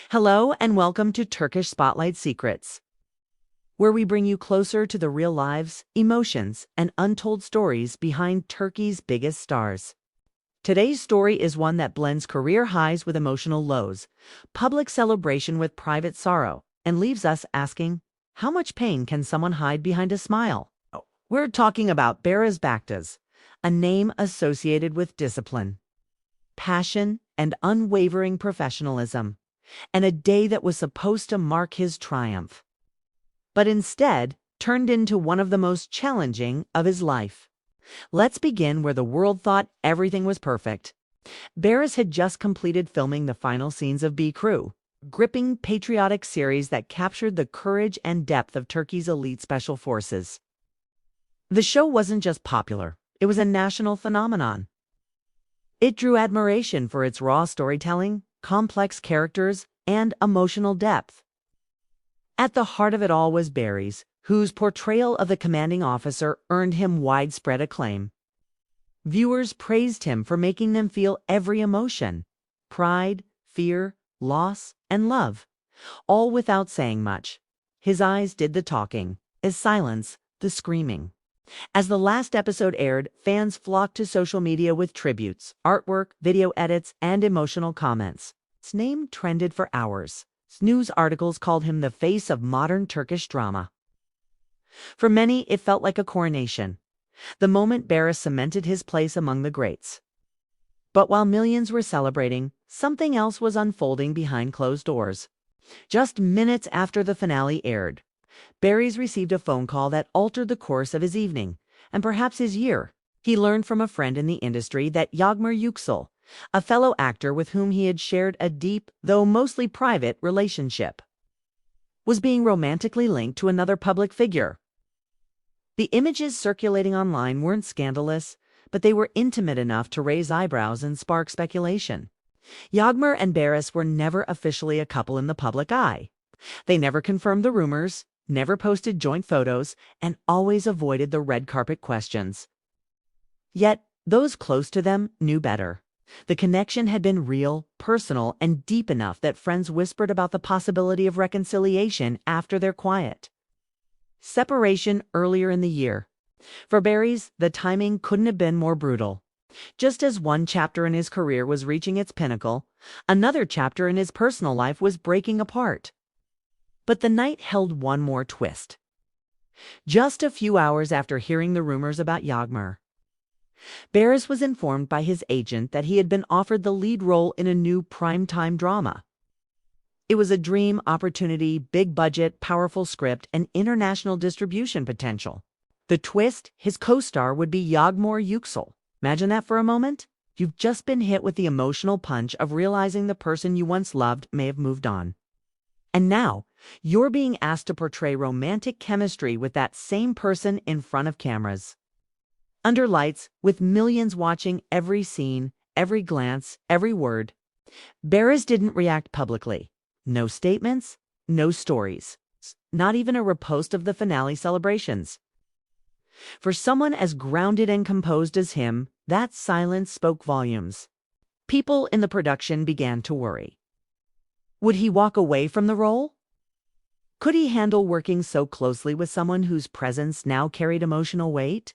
Hello and welcome to Turkish Spotlight Secrets, where we bring you closer to the real lives, emotions, and untold stories behind Turkey's biggest stars. Today's story is one that blends career highs with emotional lows, public celebration with private sorrow, and leaves us asking, how much pain can someone hide behind a smile? We're talking about Behrez Baktas, a name associated with discipline, passion, and unwavering professionalism, and a day that was supposed to mark his triumph, but instead turned into one of the most challenging of his life. Let's begin where the world thought everything was perfect. Behrez had just completed filming the final scenes of B Crew, gripping patriotic series that captured the courage and depth of Turkey's elite special forces. The show wasn't just popular, it was a national phenomenon. It drew admiration for its raw storytelling, complex characters, and emotional depth. At the heart of it all was Behrez, whose portrayal of the commanding officer earned him widespread acclaim. Viewers praised him for making them feel every emotion: pride, fear, loss, and love, all without saying much. His eyes did the talking, his silence the screaming. As the last episode aired, fans flocked to social media with tributes, artwork, video edits, and emotional comments. His name trended for hours. News articles called him the face of modern Turkish drama. For many, it felt like a coronation, the moment Behrez cemented his place among the greats. But while millions were celebrating, something else was unfolding behind closed doors. Just minutes after the finale aired, Behrez received a phone call that altered the course of his evening, and perhaps his year. He learned from a friend in the industry that Yagmur Yüksel, a fellow actor with whom he had shared a deep, though mostly private, relationship, was being romantically linked to another public figure. The images circulating online weren't scandalous, but they were intimate enough to raise eyebrows and spark speculation. Yagmur and Behrez were never officially a couple in the public eye. They never confirmed the rumors, never posted joint photos, and always avoided the red carpet questions. Yet, those close to them knew better. The connection had been real, personal, and deep enough that friends whispered about the possibility of reconciliation after their quiet separation earlier in the year. For Behrez, the timing couldn't have been more brutal. Just as one chapter in his career was reaching its pinnacle, another chapter in his personal life was breaking apart. But the night held one more twist. Just a few hours after hearing the rumors about Yagmur, Behrez was informed by his agent that he had been offered the lead role in a new primetime drama. It was a dream opportunity, big budget, powerful script, and international distribution potential. The twist: his co-star would be Yagmur Yüksel. Imagine that for a moment. You've just been hit with the emotional punch of realizing the person you once loved may have moved on. And now, you're being asked to portray romantic chemistry with that same person in front of cameras, under lights, with millions watching every scene, every glance, every word. Behrez didn't react publicly. No statements, no stories, not even a repost of the finale celebrations. For someone as grounded and composed as him, that silence spoke volumes. People in the production began to worry. Would he walk away from the role? Could he handle working so closely with someone whose presence now carried emotional weight?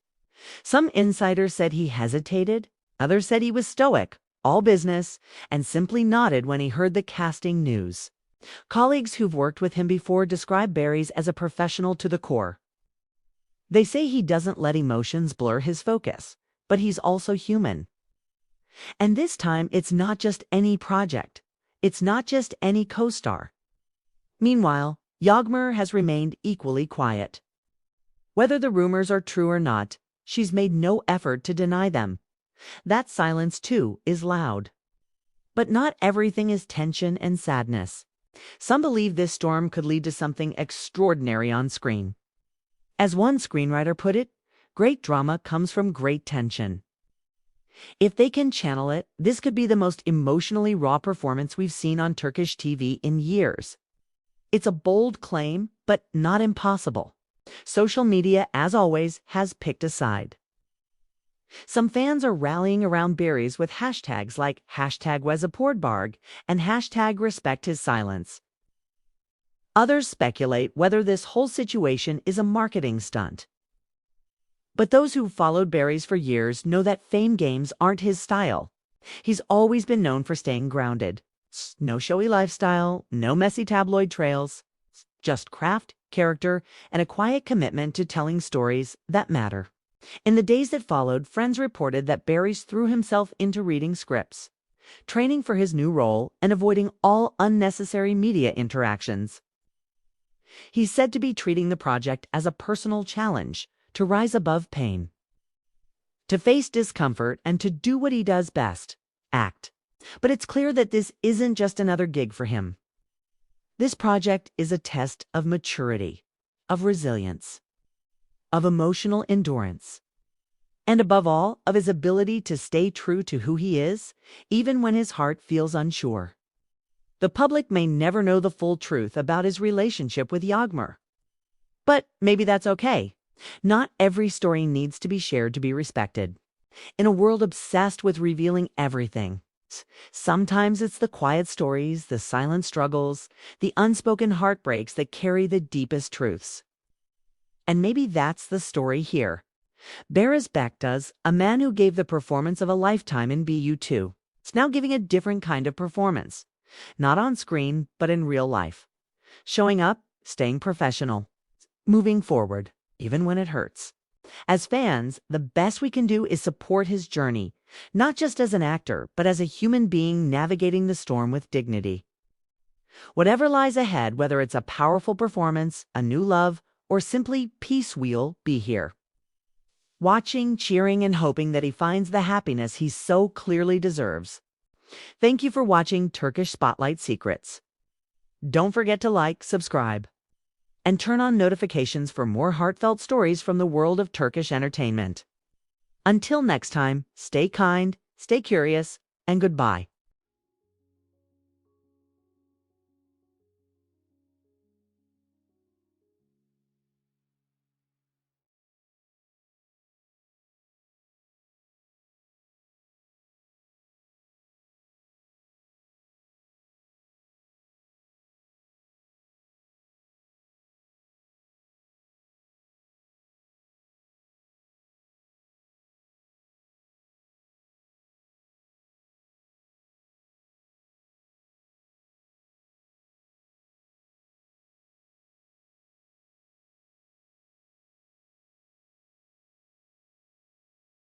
Some insiders said he hesitated, others said he was stoic, all business, and simply nodded when he heard the casting news. Colleagues who've worked with him before describe Behrez as a professional to the core. They say he doesn't let emotions blur his focus, but he's also human. And this time, it's not just any project. It's not just any co-star. Meanwhile, Yagmur has remained equally quiet. Whether the rumors are true or not, she's made no effort to deny them. That silence, too, is loud. But not everything is tension and sadness. Some believe this storm could lead to something extraordinary on screen. As one screenwriter put it, great drama comes from great tension. If they can channel it, this could be the most emotionally raw performance we've seen on Turkish TV in years. It's a bold claim, but not impossible. Social media, as always, has picked a side. Some fans are rallying around Barry's with hashtags like #WesApoordbarg and #RespectHisSilence. Others speculate whether this whole situation is a marketing stunt. But those who've followed Barry's for years know that fame games aren't his style. He's always been known for staying grounded. No showy lifestyle, no messy tabloid trails, just craft, character, and a quiet commitment to telling stories that matter. In the days that followed, friends reported that Barry's threw himself into reading scripts, training for his new role, and avoiding all unnecessary media interactions. He's said to be treating the project as a personal challenge to rise above pain, to face discomfort, and to do what he does best, act. But it's clear that this isn't just another gig for him. This project is a test of maturity, of resilience, of emotional endurance, and above all, of his ability to stay true to who he is, even when his heart feels unsure. The public may never know the full truth about his relationship with Yagmur. But maybe that's okay. Not every story needs to be shared to be respected. In a world obsessed with revealing everything, sometimes it's the quiet stories, the silent struggles, the unspoken heartbreaks that carry the deepest truths. And maybe that's the story here. Behruz Bektas, a man who gave the performance of a lifetime in BU2, is now giving a different kind of performance. Not on screen, but in real life. Showing up, staying professional, moving forward, even when it hurts. As fans, the best we can do is support his journey, not just as an actor, but as a human being navigating the storm with dignity. Whatever lies ahead, whether it's a powerful performance, a new love, or simply peace, we'll be here. Watching, cheering, and hoping that he finds the happiness he so clearly deserves. Thank you for watching Turkish Spotlight Secrets. Don't forget to like, subscribe, and turn on notifications for more heartfelt stories from the world of Turkish entertainment. Until next time, stay kind, stay curious, and goodbye.